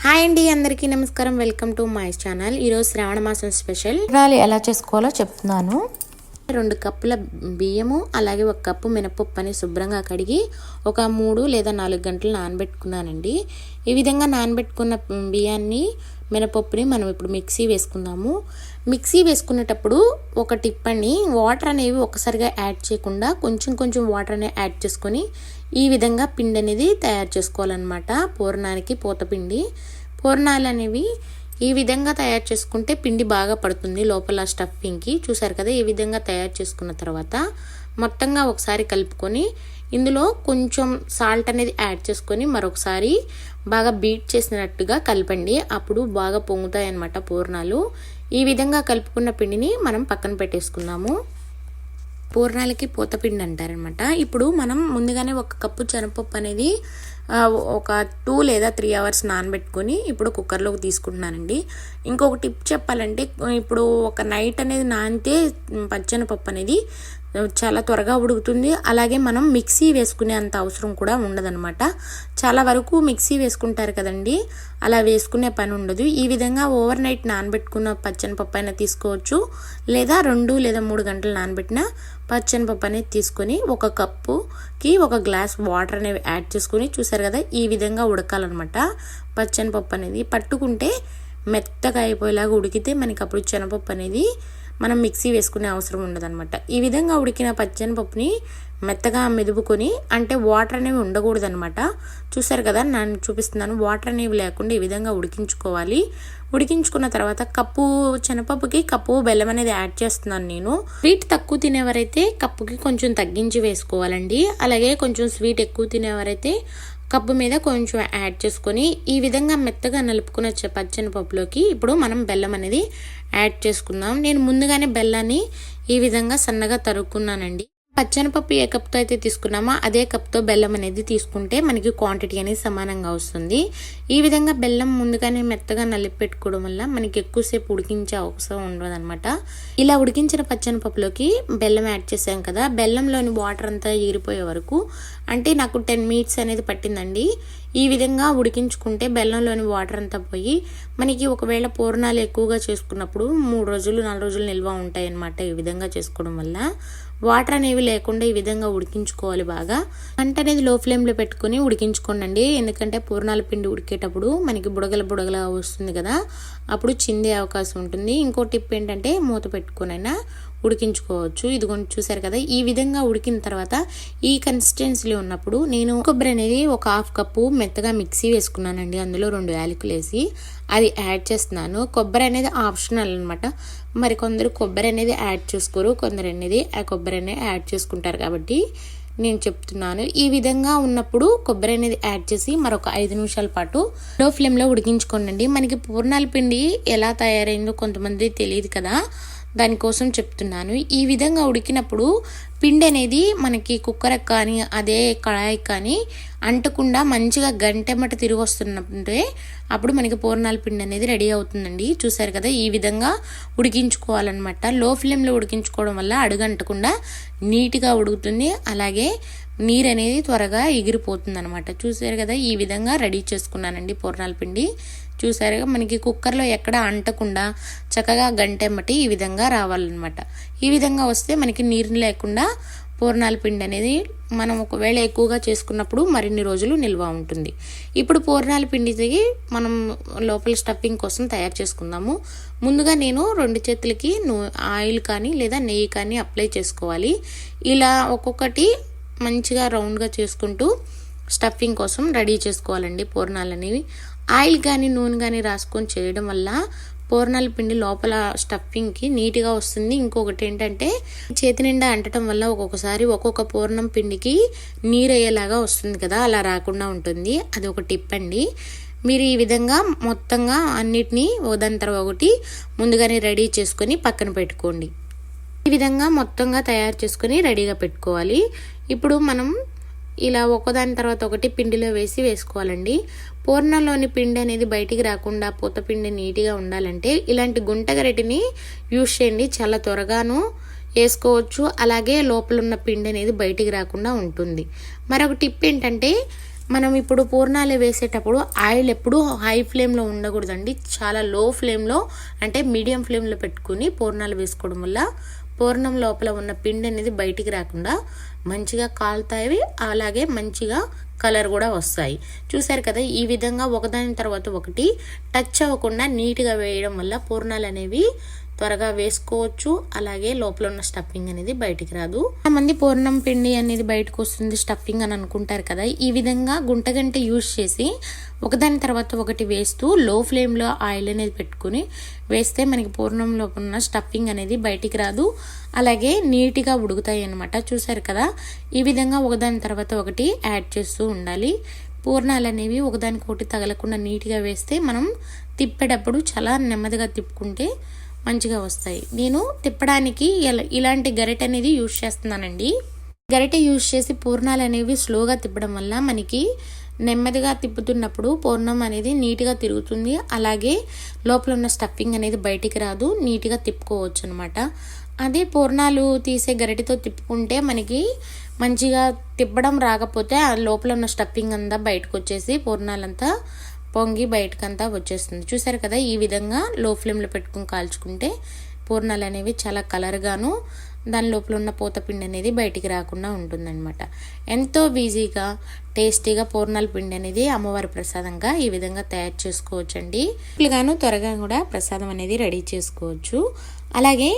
Hi అండి, అందరికీ నమస్కారం. Welcome to my channel. ఈరోజు శ్రావణ మాసం స్పెషల్ ఎలా చేసుకోవాలో చెప్తున్నాను. 2 కప్పుల బియ్యము అలాగే 1 కప్పు మినపప్పు అని శుభ్రంగా కడిగి ఒక 3 లేదా 4 గంటలు నానబెట్టుకున్నానండి. ఈ విధంగా నానబెట్టుకున్న బియ్యాన్ని మినపప్పుని మనం ఇప్పుడు మిక్సీ వేసుకుందాము. మిక్సీ వేసుకునేటప్పుడు ఒక టిప్ అండి, వాటర్ అనేవి ఒకసారిగా యాడ్ చేయకుండా కొంచెం వాటర్ అనేది యాడ్ చేసుకొని ఈ విధంగా పిండి అనేది తయారు చేసుకోవాలన్నమాట. పూర్ణానికి పూతపిండి పూర్ణాలు అనేవి ఈ విధంగా తయారు చేసుకుంటే పిండి బాగా పడుతుంది లోపల స్టఫింగ్కి. చూసారు కదా, ఈ విధంగా తయారు చేసుకున్న తర్వాత మొత్తంగా ఒకసారి కలుపుకొని ఇందులో కొంచెం సాల్ట్ అనేది యాడ్ చేసుకొని మరొకసారి బాగా బీట్ చేసినట్టుగా కలపండి. అప్పుడు బాగా పొంగుతాయి అన్నమాట పూర్ణాలు. ఈ విధంగా కలుపుకున్న పిండిని మనం పక్కన పెట్టేసుకుందాము. పూర్ణాలకి పూతపిండి అంటారనమాట. ఇప్పుడు మనం ముందుగానే 1 కప్పు శనగపప్పు అనేది ఒక 2 లేదా 3 అవర్స్ నానబెట్టుకొని ఇప్పుడు కుక్కర్లోకి తీసుకుంటున్నానండి. ఇంకొక టిప్ చెప్పాలంటే, ఇప్పుడు ఒక నైట్ అనేది నానితే పచ్చెనపప్పు అనేది చాలా త్వరగా ఉడుకుతుంది. అలాగే మనం మిక్సీ వేసుకునే అంత అవసరం కూడా ఉండదన్నమాట. చాలా వరకు మిక్సీ వేసుకుంటారు కదండి, అలా వేసుకునే పని ఉండదు. ఈ విధంగా ఓవర్ నైట్ నానబెట్టుకున్న పచ్చెనపప్పు అయినా తీసుకోవచ్చు, లేదా 2 లేదా 3 గంటలు నానబెట్టిన పచ్చెనపప్పు అనేది తీసుకొని 1 కప్పుకి 1 గ్లాస్ వాటర్ అనేవి యాడ్ చేసుకొని చూసారు కదా, ఈ విధంగా ఉడకాలన్నమాట. పచ్చెనపప్పు అనేది పట్టుకుంటే మెత్తగా అయిపోయేలాగా ఉడికితే మనకి అప్పుడు శనగపప్పు అనేది మనం మిక్సీ వేసుకునే అవసరం ఉండదన్నమాట. ఈ విధంగా ఉడికిన పచ్చెనపప్పుని మెత్తగా మెదుపుకొని, అంటే వాటర్ అనేవి ఉండకూడదు అనమాట. చూసారు కదా, నేను చూపిస్తున్నాను. వాటర్ అనేవి లేకుండా ఈ విధంగా ఉడికించుకోవాలి. ఉడికించుకున్న తర్వాత కప్పు శనగపప్పుకి కప్పు బెల్లం అనేది యాడ్ చేస్తున్నాను నేను. స్వీట్ తక్కువ తినేవారైతే కప్పుకి కొంచెం తగ్గించి వేసుకోవాలండి. అలాగే కొంచెం స్వీట్ ఎక్కువ తినేవారైతే కప్పు మీద కొంచెం యాడ్ చేసుకొని ఈ విధంగా మెత్తగా నలుపుకున్న పచ్చెనపప్పులోకి ఇప్పుడు మనం బెల్లం అనేది యాడ్ చేసుకుందాం. నేను ముందుగానే బెల్లాన్ని ఈ విధంగా సన్నగా తరుక్కున్నానండి. పచ్చెనపప్పు ఏ కప్తో అయితే తీసుకున్నామో అదే కప్తో బెల్లం అనేది తీసుకుంటే మనకి క్వాంటిటీ అనేది సమానంగా వస్తుంది. ఈ విధంగా బెల్లం ముందుగానే మెత్తగా నలిపి పెట్టుకోవడం వల్ల మనకి ఎక్కువసేపు ఉడికించే అవసరం ఉండదు అనమాట. ఇలా ఉడికించిన పచ్చెనపప్పులోకి బెల్లం యాడ్ చేసాం కదా, బెల్లంలోని వాటర్ అంతా ఎగిరిపోయే వరకు, అంటే నాకు 10 మినిట్స్ అనేది పట్టిందండి. ఈ విధంగా ఉడికించుకుంటే బెల్లంలోని వాటర్ అంతా పోయి మనకి ఒకవేళ పూర్ణాలు ఎక్కువగా చేసుకున్నప్పుడు 3 రోజులు 4 రోజులు నిల్వ ఉంటాయి అన్నమాట. ఈ విధంగా చేసుకోవడం వల్ల వాటర్ అనేవి లేకుండా ఈ విధంగా ఉడికించుకోవాలి. బాగా మంట అనేది లో ఫ్లేమ్లో పెట్టుకుని ఉడికించుకోండి. ఎందుకంటే పూర్ణాల పిండి ఉడికేటప్పుడు మనకి బుడగల వస్తుంది కదా, అప్పుడు చిందే అవకాశం ఉంటుంది. ఇంకో టిప్ ఏంటంటే, మూత పెట్టుకునైనా ఉడికించుకోవచ్చు. ఇదిగోండి చూసారు కదా, ఈ విధంగా ఉడికిన తర్వాత ఈ కన్సిస్టెన్సీలో ఉన్నప్పుడు నేను కొబ్బరి అనేది ఒక 1/2 కప్పు మెత్తగా మిక్సీ వేసుకున్నానండి. అందులో 2 యాలకులు వేసి అది యాడ్ చేస్తున్నాను. కొబ్బరి అనేది ఆప్షనల్ అనమాట. మరి కొందరు కొబ్బరి అనేది యాడ్ చేసుకోరు, కొందరు అనేది ఆ కొబ్బరి అనేది యాడ్ చేసుకుంటారు కాబట్టి నేను చెప్తున్నాను. ఈ విధంగా ఉన్నప్పుడు కొబ్బరి అనేది యాడ్ చేసి మరొక 5 నిమిషాల పాటు లో ఫ్లేమ్లో ఉడికించుకోండి. మనకి పూర్ణాల పిండి ఎలా తయారైందో కొంతమంది తెలియదు కదా, దానికోసం చెప్తున్నాను. ఈ విధంగా ఉడికినప్పుడు పిండి అనేది మనకి కుక్కర్కి కానీ అదే కళాయికి కానీ అంటకుండా మంచిగా గంటెమ్మట తిరిగి వస్తుంటే అప్పుడు మనకి పూర్ణాల పిండి అనేది రెడీ అవుతుందండి. చూసారు కదా, ఈ విధంగా ఉడికించుకోవాలన్నమాట. లో ఫ్లేమ్లో ఉడికించుకోవడం వల్ల అడుగంటకుండా నీట్గా ఉడుకుతుంది. అలాగే నీరు అనేది త్వరగా ఎగిరిపోతుంది అనమాట. చూసారు కదా, ఈ విధంగా రెడీ చేసుకున్నానండి పూర్ణాల పిండి. చూసారుగా, మనకి కుక్కర్లో ఎక్కడ అంటకుండా చక్కగా గంటెమ్మటి ఈ విధంగా రావాలన్నమాట. ఈ విధంగా వస్తే మనకి నీరు లేకుండా పూర్ణాల పిండి అనేది మనం ఒకవేళ ఎక్కువగా చేసుకున్నప్పుడు మరిన్ని రోజులు నిల్వ ఉంటుంది. ఇప్పుడు పూర్ణాల పిండికి మనం లోపల స్టఫింగ్ కోసం తయారు చేసుకుందాము. ముందుగా నేను 2 చేతులకి ఆయిల్ కానీ లేదా నెయ్యి కానీ అప్లై చేసుకోవాలి. ఇలా ఒక్కొక్కటి మంచిగా రౌండ్గా చేసుకుంటూ స్టఫింగ్ కోసం రెడీ చేసుకోవాలండి పూర్ణాలు అనేవి. ఆయిల్ కానీ నూనె కానీ రాసుకొని చేయడం వల్ల పూర్ణాల పిండి లోపల స్టఫింగ్కి నీట్గా వస్తుంది. ఇంకొకటి ఏంటంటే, చేతి నిండా అంటడం వల్ల ఒక్కొక్కసారి ఒక్కొక్క పూర్ణం పిండికి నీరు అయ్యేలాగా వస్తుంది కదా, అలా రాకుండా ఉంటుంది. అది ఒక టిప్ అండి. మీరు ఈ విధంగా మొత్తంగా అన్నిటినీ దాని తర్వాత ఒకటి ముందుగానే రెడీ చేసుకొని పక్కన పెట్టుకోండి. ఈ విధంగా మొత్తంగా తయారు చేసుకొని రెడీగా పెట్టుకోవాలి. ఇప్పుడు మనం ఇలా ఒకదాని తర్వాత ఒకటి పిండిలో వేసుకోవాలండి. పూర్ణంలోని పిండి అనేది బయటికి రాకుండా పూత పిండి నీట్గా ఉండాలంటే ఇలాంటి గుంటగరిటిని యూజ్ చేయండి. చాలా త్వరగాను వేసుకోవచ్చు. అలాగే లోపల ఉన్న పిండి అనేది బయటికి రాకుండా ఉంటుంది. మరొక టిప్ ఏంటంటే, మనం ఇప్పుడు పూర్ణాలు వేసేటప్పుడు ఆయిల్ ఎప్పుడూ హై ఫ్లేమ్లో ఉండకూడదండి, చాలా లో ఫ్లేమ్లో అంటే మీడియం ఫ్లేమ్లో పెట్టుకుని పూర్ణాలు వేసుకోవడం వల్ల పూర్ణం లోపల ఉన్న పిండి అనేది బయటికి రాకుండా మంచిగా కాలుతాయి, అలాగే మంచిగా కలర్ కూడా వస్తాయి. చూసారు కదా, ఈ విధంగా ఒకదాని తర్వాత ఒకటి టచ్ అవ్వకుండా నీట్గా వేయడం వల్ల పూర్ణాలు అనేవి త్వరగా వేసుకోవచ్చు, అలాగే లోపల ఉన్న స్టఫింగ్ అనేది బయటికి రాదు. కొంతమంది పూర్ణం పిండి అనేది బయటకు వస్తుంది స్టఫింగ్ అని అనుకుంటారు కదా, ఈ విధంగా గుంటగంట యూజ్ చేసి ఒకదాని తర్వాత ఒకటి వేస్తూ లో ఫ్లేమ్లో ఆయిల్ అనేది పెట్టుకుని వేస్తే మనకి పూర్ణంలో ఉన్న స్టఫింగ్ అనేది బయటికి రాదు, అలాగే నీట్గా ఉడుకుతాయి అన్నమాట. చూసారు కదా, ఈ విధంగా ఒకదాని తర్వాత ఒకటి యాడ్ చేస్తూ ఉండాలి. పూర్ణాలు అనేవి ఒకదానికొకటి తగలకుండా నీట్గా వేస్తే మనం తిప్పేటప్పుడు చాలా నెమ్మదిగా తిప్పుకుంటే మంచిగా వస్తాయి. నేను తిప్పడానికి ఇలాంటి గరిటె అనేది యూజ్ చేస్తున్నానండి. గరిటె యూజ్ చేసి పూర్ణాలు అనేవి స్లోగా తిప్పడం వల్ల మనకి నెమ్మదిగా తిప్పుతున్నప్పుడు పూర్ణం అనేది నీట్గా తిరుగుతుంది, అలాగే లోపల ఉన్న స్టఫింగ్ అనేది బయటికి రాదు, నీట్గా తిప్పుకోవచ్చు అనమాట. అదే పూర్ణాలు తీసే గరిటెతో తిప్పుకుంటే మనకి మంచిగా తిప్పడం రాకపోతే ఆ లోపల ఉన్న స్టఫింగ్ అంతా బయటకు వచ్చేసి పూర్ణాలంతా పొంగి బయటకంతా వచ్చేస్తుంది. చూసారు కదా, ఈ విధంగా లో ఫ్లేమ్లో పెట్టుకుని కాల్చుకుంటే పూర్ణాలు అనేవి చాలా కలర్గాను దాని లోపల ఉన్న పూతపిండి అనేది బయటికి రాకుండా ఉంటుందన్నమాట. ఎంతో ఈజీగా టేస్టీగా పూర్ణాల పిండి అనేది అమ్మవారి ప్రసాదంగా ఈ విధంగా తయారు చేసుకోవచ్చండి. ఇలాగాను త్వరగా కూడా ప్రసాదం అనేది రెడీ చేసుకోవచ్చు. అలాగే